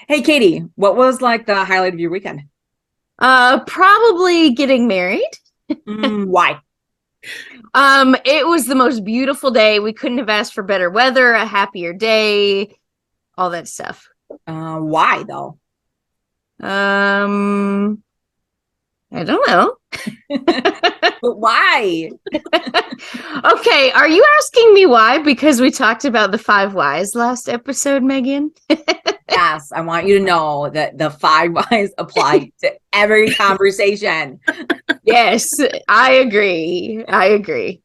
Hey, Katie, what was like the highlight of your weekend? Probably getting married. Why? It was the most beautiful day. We couldn't have asked for better weather, a happier day, all that stuff. Why though? Um, I don't know. But why? Okay, are you asking me why? Because we talked about the five whys last episode, Megan. Yes, I want you to know that the five whys apply to every conversation. Yes, I agree. I agree.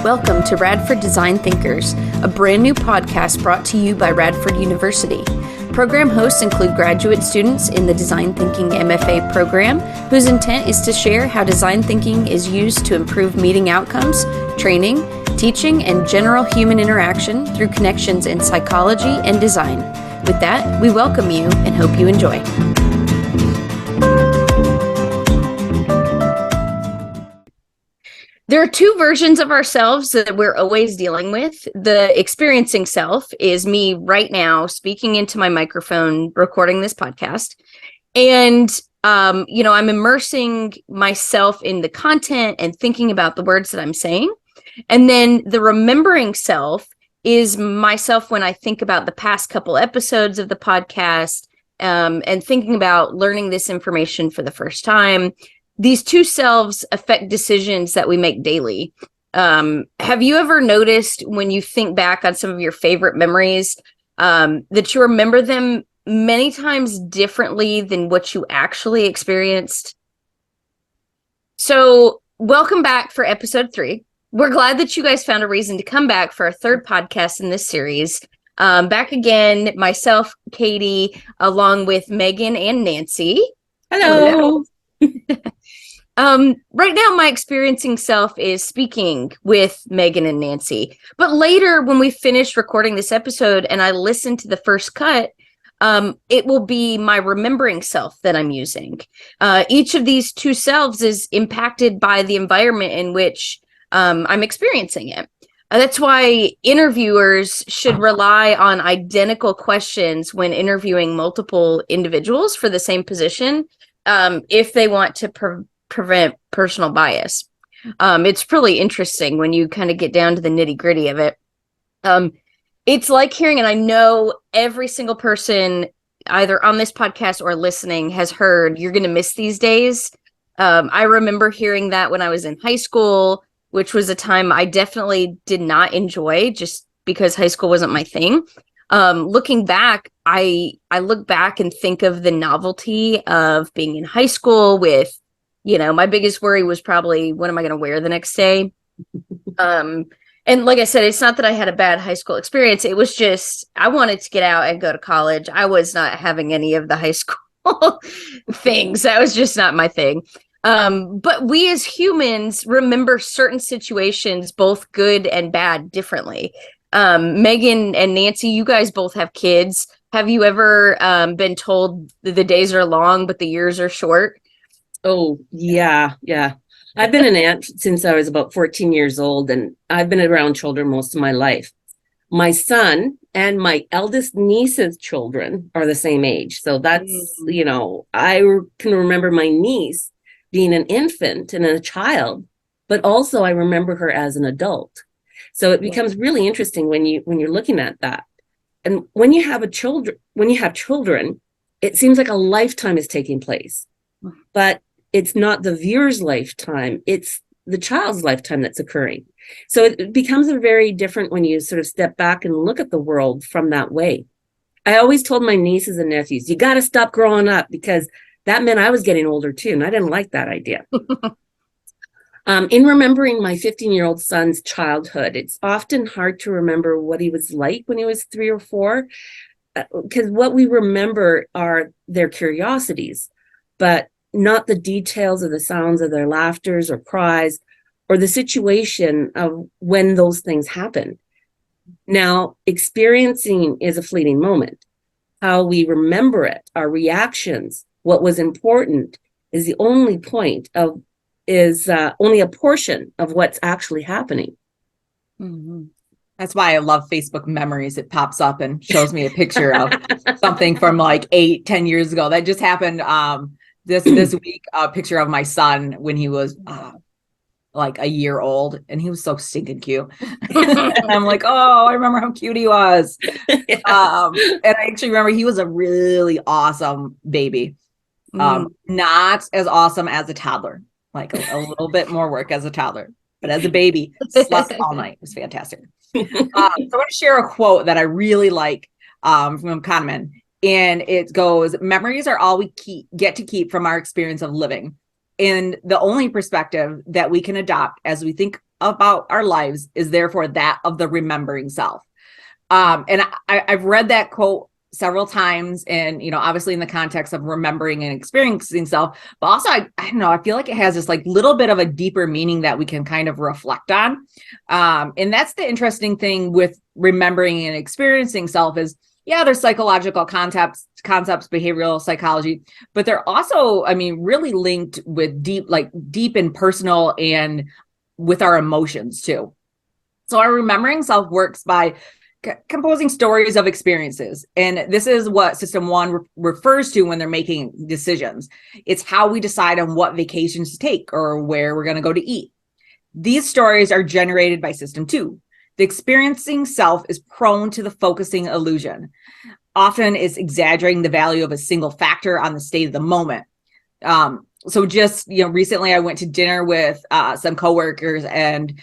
Welcome to Radford Design Thinkers, a brand new podcast brought to you by Radford University. Program hosts include graduate students in the Design Thinking MFA program, whose intent is to share how design thinking is used to improve meeting outcomes, training, teaching, and general human interaction through connections in psychology and design. With that, we welcome you and hope you enjoy. There are two versions of ourselves that we're always dealing with. The experiencing self is me right now speaking into my microphone, recording this podcast. And, I'm immersing myself in the content and thinking about the words that I'm saying. And then the remembering self is myself when I think about the past couple episodes of the podcast, and thinking about learning this information for the first time. These two selves affect decisions that we make daily. Have you ever noticed when you think back on some of your favorite memories, that you remember them many times differently than what you actually experienced? So, welcome back for episode 3. We're glad that you guys found a reason to come back for a third podcast in this series. Back again, myself, Katie, along with Megan and Nancy. Hello. Right now, my experiencing self is speaking with Megan and Nancy. But later, when we finish recording this episode and I listen to the first cut, it will be my remembering self that I'm using. Each of these two selves is impacted by the environment in which I'm experiencing it. That's why interviewers should rely on identical questions when interviewing multiple individuals for the same position, if they want to prevent personal bias. It's really interesting when you kind of get down to the nitty gritty of it. It's like hearing, and I know every single person either on this podcast or listening has heard, you're going to miss these days. I remember hearing that when I was in high school, which was a time I definitely did not enjoy just because high school wasn't my thing. Looking back, I look back and think of the novelty of being in high school with, my biggest worry was probably, what am I going to wear the next day? And like I said, it's not that I had a bad high school experience. It was just, I wanted to get out and go to college. I was not having any of the high school things. That was just not my thing. But we as humans remember certain situations, both good and bad, differently. Megan and Nancy, you guys both have kids. Have you ever been told the days are long, but the years are short? Oh, yeah, yeah. I've been an aunt since I was about 14 years old, and I've been around children most of my life. My son and my eldest niece's children are the same age. So I can remember my niece being an infant and a child, but also I remember her as an adult. So it becomes really interesting when you're looking at that. And when you have children, it seems like a lifetime is taking place. But it's not the viewer's lifetime, it's the child's lifetime that's occurring. So it becomes a very different when you sort of step back and look at the world from that way. I always told my nieces and nephews, you got to stop growing up, because that meant I was getting older too, and I didn't like that idea. In remembering my 15-year-old son's childhood, it's often hard to remember what he was like when he was 3 or 4, because what we remember are their curiosities, but not the details of the sounds of their laughters or cries or the situation of when those things happen. Now, experiencing is a fleeting moment. How we remember it, our reactions, what was important is only a portion of what's actually happening. Mm-hmm. That's why I love Facebook memories. It pops up and shows me a picture of something from like 8-10 years ago. That just happened this week, a picture of my son when he was like a year old, and he was so stinking cute. And I'm like, oh, I remember how cute he was. Yeah. And I actually remember he was a really awesome baby. Not as awesome as a toddler, like a little bit more work as a toddler, but as a baby, slept all night. It was fantastic. So I want to share a quote that I really like from Kahneman, and it goes, memories are all we get to keep from our experience of living. And the only perspective that we can adopt as we think about our lives is therefore that of the remembering self. And I've read that quote several times, and obviously in the context of remembering and experiencing self, but also I don't know, I feel like it has this like little bit of a deeper meaning that we can kind of reflect on. And that's the interesting thing with remembering and experiencing self is, yeah, there's psychological concepts, behavioral psychology, but they're also, I mean, really linked with deep and personal and with our emotions too. So our remembering self works by composing stories of experiences. And this is what System 1 refers to when they're making decisions. It's how we decide on what vacations to take or where we're going to go to eat. These stories are generated by System 2. The experiencing self is prone to the focusing illusion. Often it's exaggerating the value of a single factor on the state of the moment. So just, recently I went to dinner with some coworkers and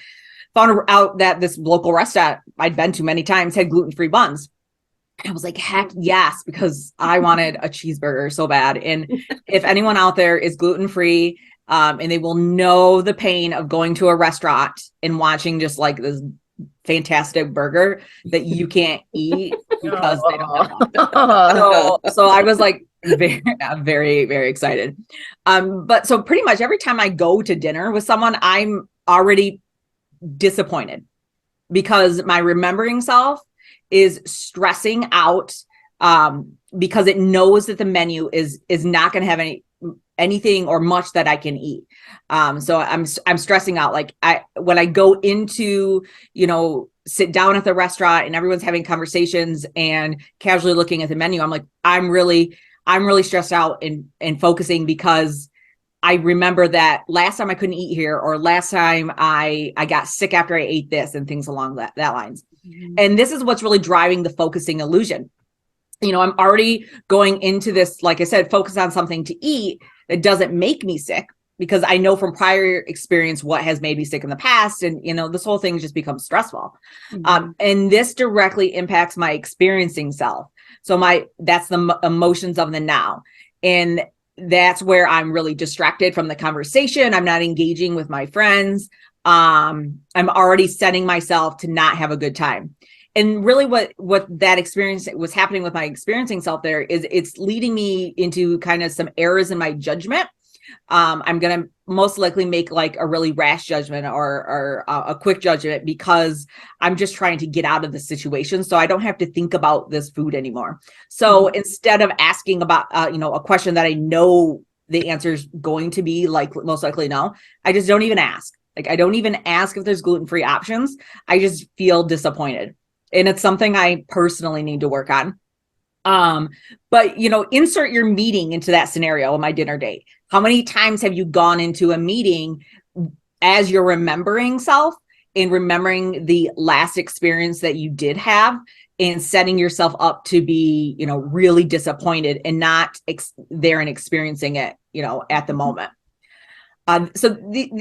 found out that this local restaurant I'd been to many times had gluten-free buns. And I was like, heck yes, because I wanted a cheeseburger so bad. And if anyone out there is gluten-free, and they will know the pain of going to a restaurant and watching just like this fantastic burger that you can't eat because they don't have one. So I was like very, very, very excited. But so pretty much every time I go to dinner with someone, I'm already disappointed because my remembering self is stressing out because it knows that the menu is not going to have anything or much that I can eat. So I'm stressing out. Like when I go into, sit down at the restaurant and everyone's having conversations and casually looking at the menu, I'm like, I'm really stressed out and focusing because I remember that last time I couldn't eat here, or last time I got sick after I ate this, and things along that lines. Mm-hmm. And this is what's really driving the focusing illusion. I'm already going into this, like I said, focus on something to eat that doesn't make me sick because I know from prior experience what has made me sick in the past. And, this whole thing just becomes stressful. Mm-hmm. And this directly impacts my experiencing self. So that's the emotions of the now. And that's where I'm really distracted from the conversation. I'm not engaging with my friends. I'm already setting myself to not have a good time. And really what that experience was happening with my experiencing self there is it's leading me into kind of some errors in my judgment. I'm going to most likely make like a really rash judgment or a quick judgment because I'm just trying to get out of the situation. So I don't have to think about this food anymore. So instead of asking about, a question that I know the answer is going to be like most likely no, I just don't even ask. Like I don't even ask if there's gluten-free options. I just feel disappointed. And it's something I personally need to work on. But insert your meeting into that scenario on my dinner date. How many times have you gone into a meeting as your remembering self and remembering the last experience that you did have and setting yourself up to be, really disappointed and not there and experiencing it, at the moment. So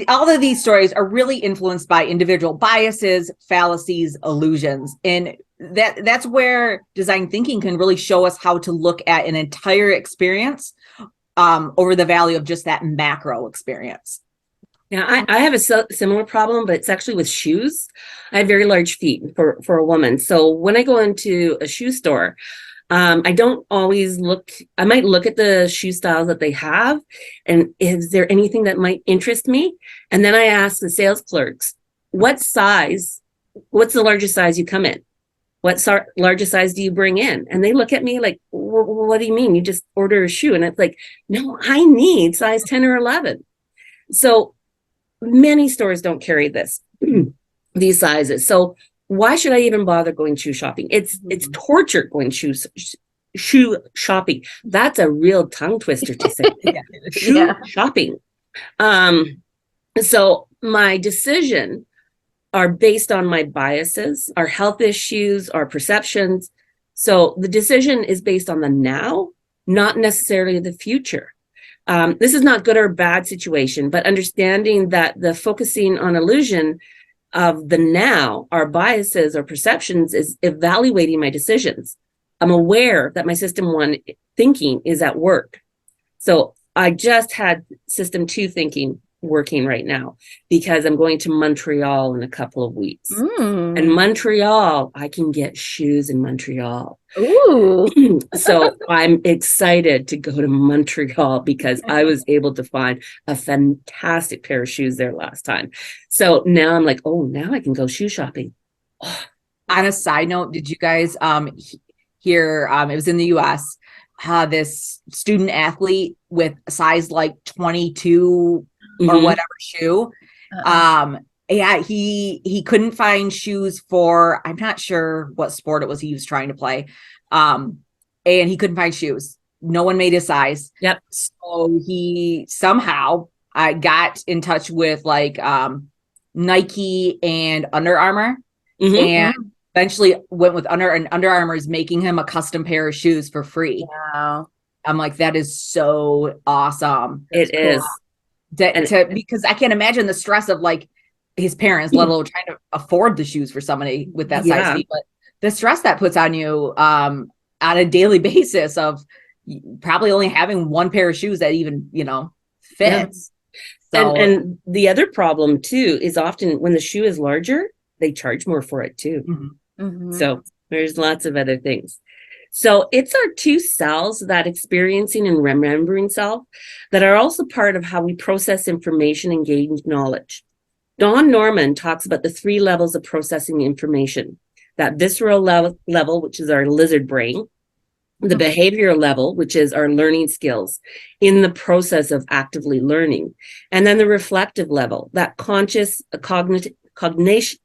all of these stories are really influenced by individual biases, fallacies, illusions. And that's where design thinking can really show us how to look at an entire experience over the value of just that macro experience. Yeah, I have a similar problem, but it's actually with shoes. I have very large feet for a woman. So when I go into a shoe store, I don't always look, I might look at the shoe styles that they have. And is there anything that might interest me? And then I ask the sales clerks, what's the largest size you come in? What largest size do you bring in? And they look at me like, what do you mean? You just order a shoe. And it's like, no, I need size 10 or 11. So many stores don't carry these sizes. So why should I even bother going shoe shopping? It's torture going shoe shopping. That's a real tongue twister to say. Shoe shopping. So my decision are based on my biases, our health issues, our perceptions. So the decision is based on the now, not necessarily the future. This is not good or bad situation, but understanding that the focusing on illusion of the now, our biases or perceptions, is evaluating my decisions. I'm aware that my system 1 thinking is at work. So I just had system 2 thinking working right now because I'm going to Montreal in a couple of weeks. And Montreal, I can get shoes in Montreal. Ooh. So I'm excited to go to Montreal because I was able to find a fantastic pair of shoes there last time. So now I'm like, oh, now I can go shoe shopping. Oh. On a side note, did you guys hear, it was in the US, this student athlete with a size like 22 or whatever shoe. Yeah, he couldn't find shoes for, I'm not sure what sport it was he was trying to play. And he couldn't find shoes. No one made his size. Yep. So he somehow got in touch with like Nike and Under Armour, and eventually went with Under Armour is making him a custom pair of shoes for free. Wow. I'm like, that is so awesome. It is. Because I can't imagine the stress of like his parents, let alone trying to afford the shoes for somebody with that size feet. But the stress that puts on you on a daily basis of probably only having one pair of shoes that even, fits. Yeah. So, and the other problem too is often when the shoe is larger, they charge more for it too. So there's lots of other things. So it's our 2 selves, that experiencing and remembering self, that are also part of how we process information and gain knowledge. Don Norman talks about the 3 levels of processing information: that visceral level, which is our lizard brain, the behavioral level, which is our learning skills in the process of actively learning, and then the reflective level, that conscious cognition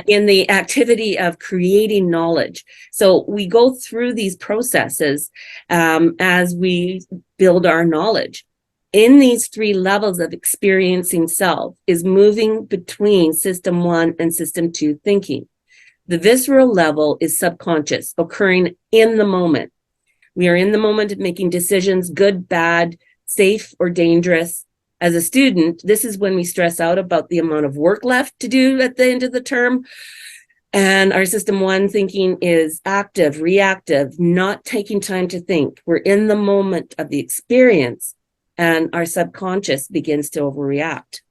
in the activity of creating knowledge. So we go through these processes as we build our knowledge. In these 3 levels of experiencing self is moving between system 1 and system 2 thinking. The visceral level is subconscious, occurring in the moment. We are in the moment of making decisions, good, bad, safe, or dangerous. As a student, this is when we stress out about the amount of work left to do at the end of the term. And our system 1 thinking is active, reactive, not taking time to think. We're in the moment of the experience, and our subconscious begins to overreact.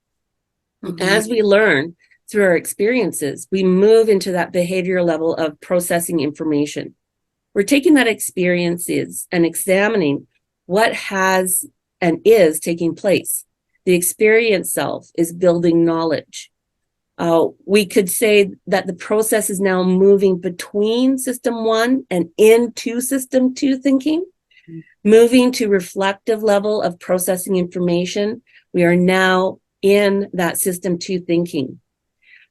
As we learn through our experiences, we move into that behavioral level of processing information. We're taking that experiences and examining what has and is taking place. The experience self is building knowledge. We could say that the process is now moving between system 1 and into system 2 thinking, moving to reflective level of processing information. We are now in that system 2 thinking.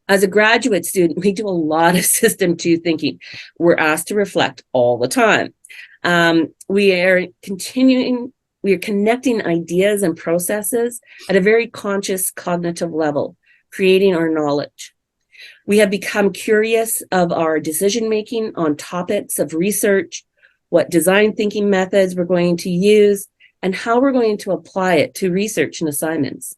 As a graduate student, we do a lot of system 2 thinking. We're asked to reflect all the time. We are connecting ideas and processes at a very conscious cognitive level, creating our knowledge. We have become curious of our decision-making on topics of research, what design thinking methods we're going to use, and how we're going to apply it to research and assignments.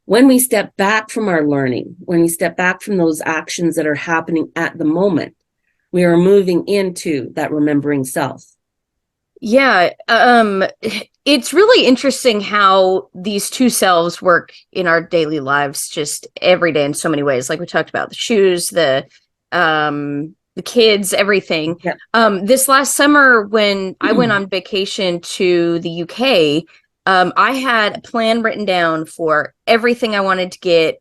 When we step back from our learning, when we step back from those actions that are happening at the moment, we are moving into that remembering self. Yeah, it's really interesting how these 2 selves work in our daily lives, just every day in so many ways. Like we talked about the shoes, the kids, everything. Yeah. This last summer, when I went on vacation to the UK, I had a plan written down for everything I wanted to get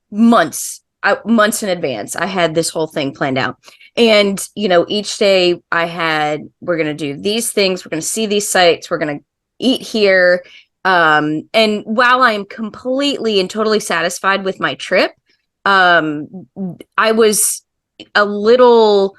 months in advance. I had this whole thing planned out. And, each day we're going to do these things. We're going to see these sites. We're going to eat here. And while I'm completely and totally satisfied with my trip, I was a little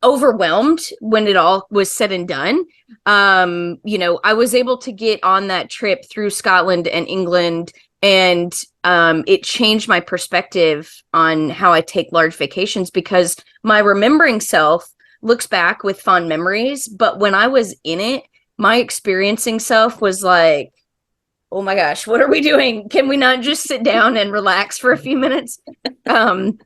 overwhelmed when it all was said and done. I was able to get on that trip through Scotland and England, and it changed my perspective on how I take large vacations, because my remembering self looks back with fond memories, but when I was in it, my experiencing self was like, oh my gosh, what are we doing? Can we not just sit down and relax for a few minutes? And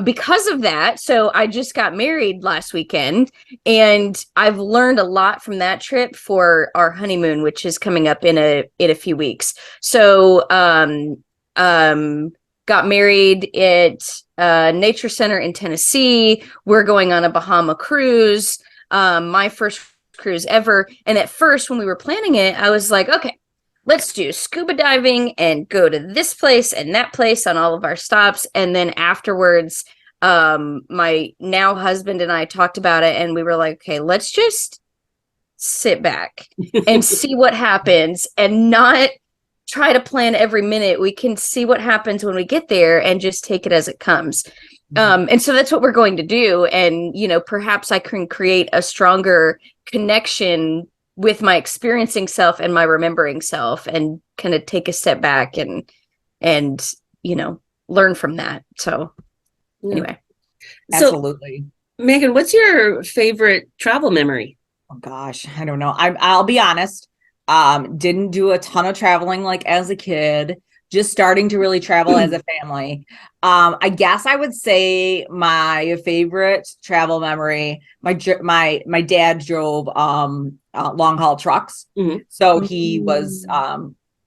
because of that, so I just got married last weekend, and I've learned a lot from that trip for our honeymoon, which is coming up in a few weeks. So got married at Nature Center in Tennessee. We're going on a Bahama cruise, my first cruise ever. And at first, when we were planning it, I was like, okay, let's do scuba diving and go to this place and that place on all of our stops. And then afterwards, my now husband and I talked about it, and we were like, okay, let's just sit back and see what happens, and not try to plan every minute. We can see what happens when we get there and just take it as it comes. And so that's what we're going to do. And, perhaps I can create a stronger connection with my experiencing self and my remembering self, and kind of take a step back and learn from that. So anyway. Absolutely. So, Megan, what's your favorite travel memory? Oh gosh, I don't know. I'll be honest. Didn't do a ton of traveling like as a kid, just starting to really travel as a family. I guess I would say my favorite travel memory, my dad drove long haul trucks. Mm-hmm. So he was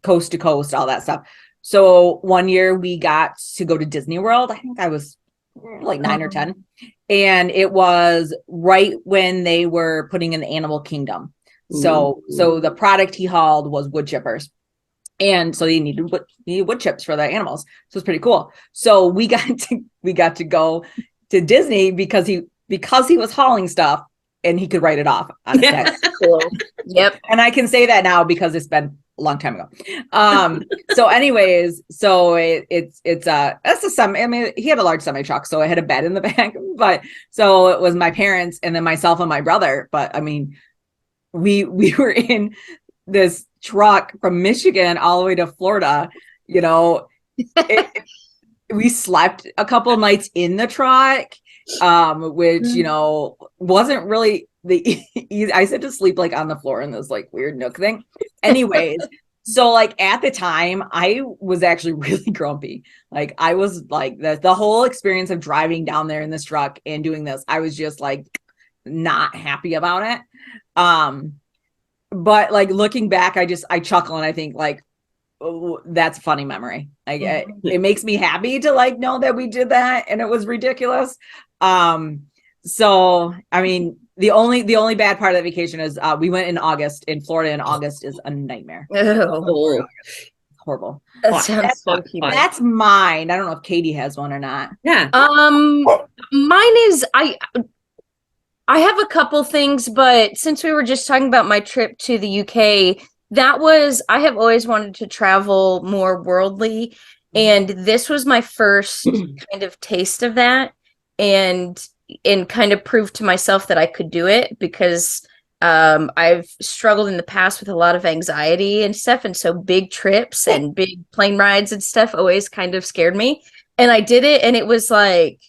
coast to coast, all that stuff. So one year we got to go to Disney World. I think I was like 9 or 10. And it was right when they were putting in the Animal Kingdom. So the product he hauled was wood chippers. And so they needed wood chips for the animals. So it's pretty cool. So we got to go to Disney because he was hauling stuff and he could write it off on his tag. Cool. Yep. And I can say that now because it's been a long time ago. So anyways, so that's a semi. I mean, he had a large semi truck, so it had a bed in the back. But so it was my parents and then myself and my brother. But I mean, we were in this truck from Michigan all the way to Florida. We slept a couple of nights in the truck, which wasn't really I said to sleep like on the floor in this like weird nook thing. Anyways, so like at the time I was actually really grumpy. Like I was like the whole experience of driving down there in this truck and doing this, I was just like not happy about it. But like looking back, I chuckle and I think like, oh, that's a funny memory. Like it makes me happy to like know that we did that and it was ridiculous. So I mean, the only bad part of the vacation is we went in August. In Florida in August is a nightmare. Oh. Horrible. That sounds so cute. That's mine. I don't know if Katie has one or not. Yeah. Mine is I have a couple things, but since we were just talking about my trip to the UK, I have always wanted to travel more worldly. And this was my first kind of taste of that, and kind of proved to myself that I could do it, because I've struggled in the past with a lot of anxiety and stuff. And so big trips and big plane rides and stuff always kind of scared me. And I did it, and it was like,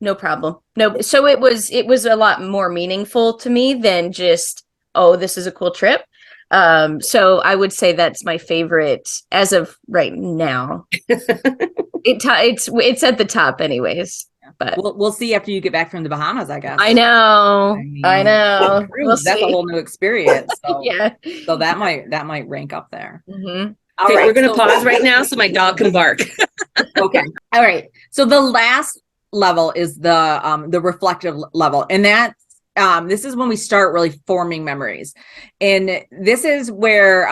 no problem. No. So it was a lot more meaningful to me than just, oh, this is a cool trip. So I would say that's my favorite as of right now. It's at the top anyways, but we'll see after you get back from the Bahamas, I guess. I know. That's a whole new experience. So, yeah. So that might rank up there. Mm-hmm. Okay, right, we're going to pause right now so my dog can bark. Okay. All right. So the last level is the reflective level, and that's this is when we start really forming memories, and this is where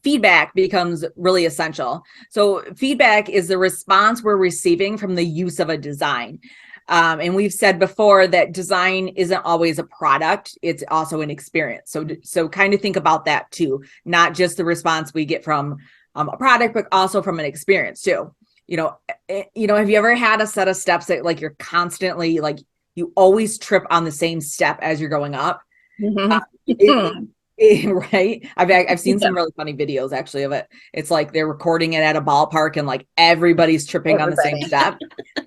feedback becomes really essential. So feedback is the response we're receiving from the use of a design. And we've said before that design isn't always a product, it's also an experience. So kind of think about that too, not just the response we get from a product, but also from an experience too. Have you ever had a set of steps that like you're constantly like, you always trip on the same step as you're going up? Right? I've seen some really funny videos actually of it. It's like they're recording it at a ballpark and like everybody's tripping on the same step.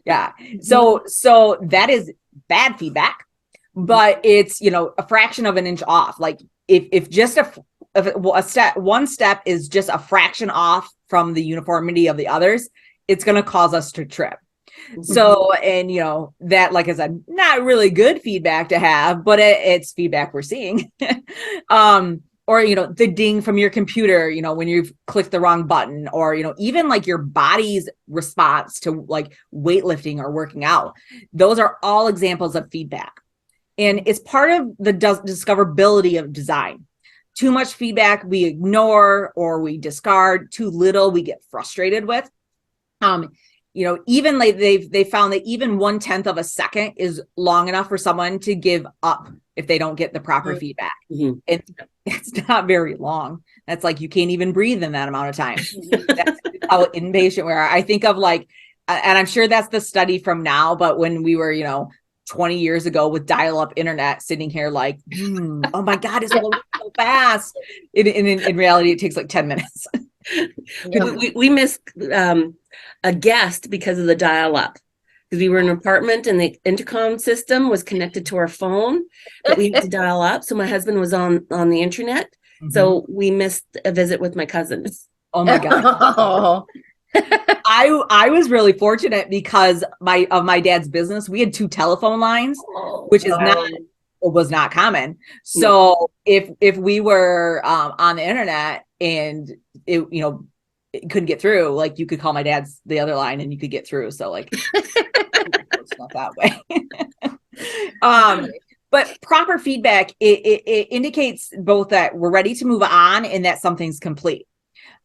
Yeah. So that is bad feedback, but it's, a fraction of an inch off. Like if just one step is just a fraction off from the uniformity of the others, it's going to cause us to trip. So, and that, like I said, not really good feedback to have, but it's feedback we're seeing. Or, the ding from your computer, when you've clicked the wrong button, or, even like your body's response to like weightlifting or working out. Those are all examples of feedback. And it's part of the discoverability of design. Too much feedback we ignore or we discard. Too little we get frustrated with. Even like they found that even 1/10 of a second is long enough for someone to give up if they don't get the proper feedback. And it's not very long. That's like, you can't even breathe in that amount of time. That's how impatient we are. I think of like, and I'm sure that's the study from now, but when we were, 20 years ago with dial-up internet, sitting here like, oh my God, it's going so fast. In reality, it takes like 10 minutes. We missed a guest because of the dial-up, because we were in an apartment and the intercom system was connected to our phone, but we had to dial up. So my husband was on the internet. So we missed a visit with my cousins. Oh my God. I was really fortunate because of my dad's business. We had 2 telephone lines, which was not common. So if we were on the internet and it couldn't get through, like you could call my dad's the other line and you could get through. So like it's not that way. But proper feedback, it indicates both that we're ready to move on and that something's complete.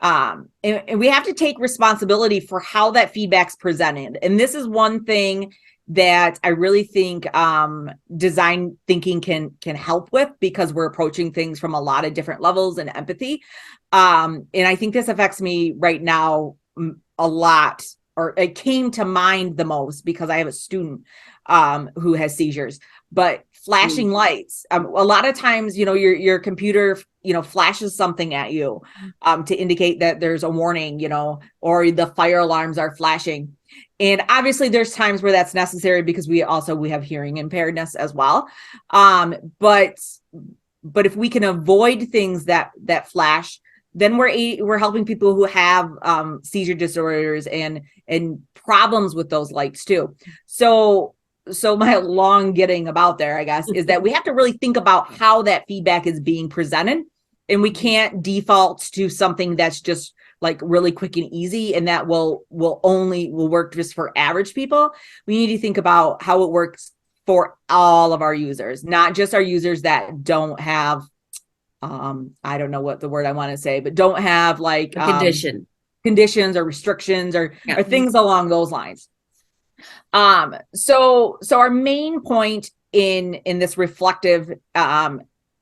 And we have to take responsibility for how that feedback's presented. And this is one thing that I really think design thinking can help with, because we're approaching things from a lot of different levels and empathy. And I think this affects me right now a lot, or it came to mind the most because I have a student who has seizures. But flashing lights, a lot of times, your computer, flashes something at you to indicate that there's a warning, or the fire alarms are flashing. And obviously there's times where that's necessary because we have hearing impairedness as well. But if we can avoid things that flash, then we're helping people who have seizure disorders and problems with those lights too. So my long getting about there, I guess, is that we have to really think about how that feedback is being presented, and we can't default to something that's just like really quick and easy, and that will work just for average people. We need to think about how it works for all of our users, not just our users that don't have, I don't know what the word I want to say, but don't have like conditions or restrictions or things along those lines. So our main point in this reflective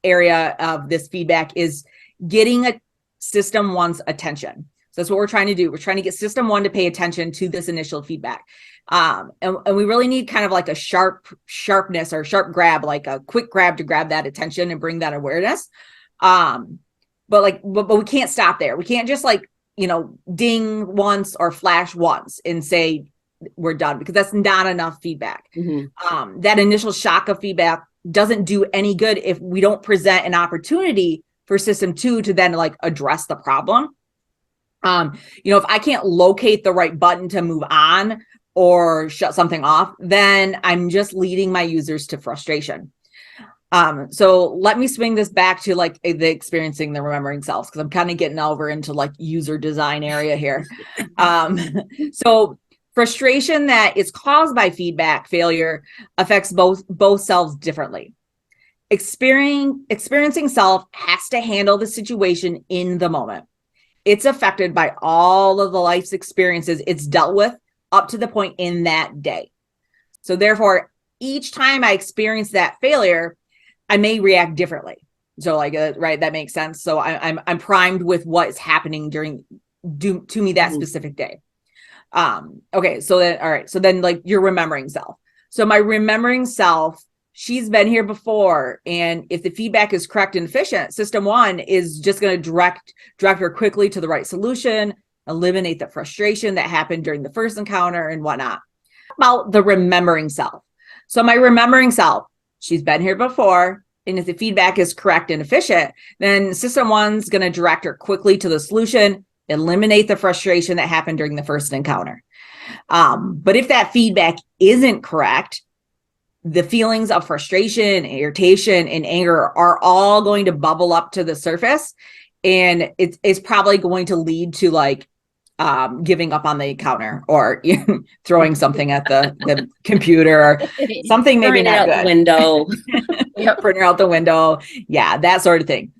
area of this feedback is getting a system one's attention. So that's what we're trying to do. We're trying to get system one to pay attention to this initial feedback. And we really need kind of like a sharpness or sharp grab, like a quick grab to grab that attention and bring that awareness. But we can't stop there. We can't just like, ding once or flash once and say we're done, because that's not enough feedback. That initial shock of feedback doesn't do any good if we don't present an opportunity for system two to then like address the problem. If I can't locate the right button to move on or shut something off, then I'm just leading my users to frustration. So let me swing this back to like the experiencing the remembering selves, because I'm kind of getting over into like user design area here. So frustration that is caused by feedback failure affects both selves differently. Experiencing self has to handle the situation in the moment. It's affected by all of the life's experiences it's dealt with up to the point in that day. So therefore, each time I experience that failure, I may react differently. So like, right, that makes sense. So I'm primed with what is happening to me that specific day. Okay, so then, all right, so then like you're remembering self. So my remembering self, she's been here before, and if the feedback is correct and efficient, system one is just going to direct her quickly to the right solution, eliminate the frustration that happened during the first encounter and whatnot. About the remembering self. So my remembering self, she's been here before, and if the feedback is correct and efficient, then system one's going to direct her quickly to the solution, eliminate the frustration that happened during the first encounter. But if that feedback isn't correct, the feelings of frustration, irritation, and anger are all going to bubble up to the surface. And it's probably going to lead to like giving up on the encounter, or throwing something at the computer, or something maybe not good. The window. Putting her out the window. Yeah, that sort of thing.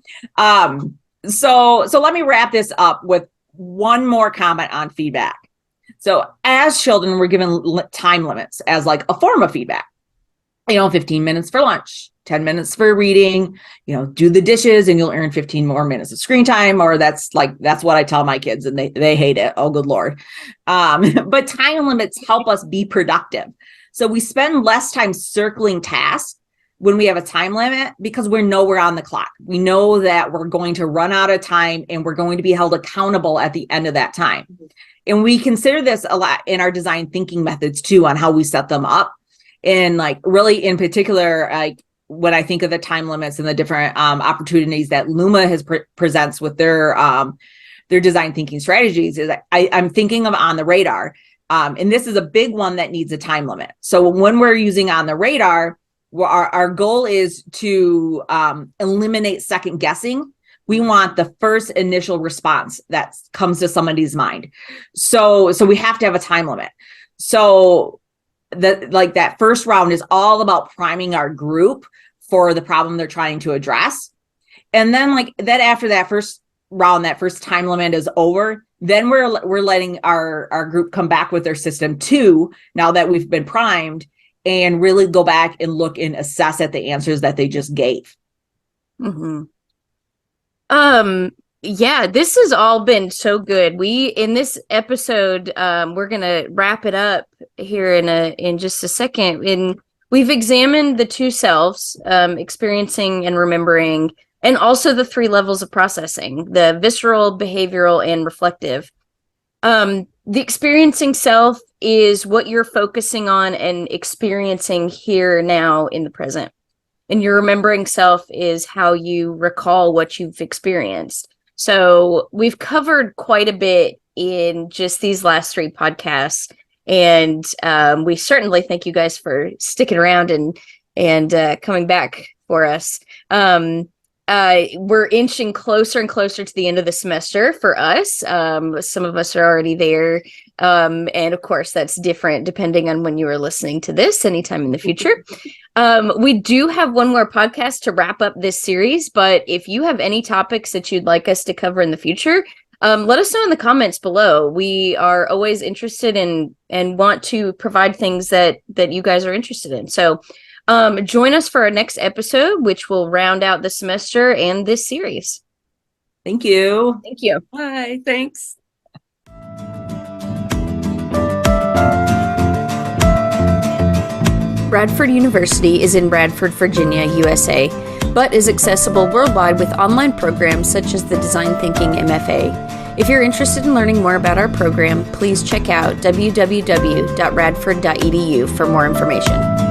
So let me wrap this up with one more comment on feedback. So as children, we're given time limits as like a form of feedback. 15 minutes for lunch, 10 minutes for reading, do the dishes and you'll earn 15 more minutes of screen time. Or that's what I tell my kids, and they hate it. Oh, good Lord. But time limits help us be productive. So we spend less time circling tasks when we have a time limit, because we know we're on the clock. We know that we're going to run out of time, and we're going to be held accountable at the end of that time. And we consider this a lot in our design thinking methods too, on how we set them up. And like really in particular, like when I think of the time limits and the different opportunities that Luma has presents with their design thinking strategies, is I'm thinking of on the radar. And this is a big one that needs a time limit. So when we're using on the radar, our goal is to eliminate second guessing. We want the first initial response that comes to somebody's mind. So we have to have a time limit. So that first round is all about priming our group for the problem they're trying to address. And then after that first round, that first time limit is over, then we're letting our group come back with their system two, now that we've been primed, and really go back and look and assess at the answers that they just gave. Mm-hmm. Yeah, this has all been so good. In this episode, we're gonna wrap it up here in just a second. And we've examined the two selves, experiencing and remembering, and also the three levels of processing: the visceral, behavioral, and reflective. The experiencing self is what you're focusing on and experiencing here now in the present. And your remembering self is how you recall what you've experienced. So we've covered quite a bit in just these last three podcasts. And we certainly thank you guys for sticking around and coming back for us. We're inching closer and closer to the end of the semester for us. Some of us are already there. And of course, that's different depending on when you are listening to this anytime in the future. We do have one more podcast to wrap up this series, but if you have any topics that you'd like us to cover in the future, let us know in the comments below. We are always interested in and want to provide things that you guys are interested in. So join us for our next episode, which will round out the semester and this series. Thank you. Thank you. Bye. Thanks. Radford University is in Radford, Virginia, USA, but is accessible worldwide with online programs such as the Design Thinking MFA. If you're interested in learning more about our program, please check out www.radford.edu for more information.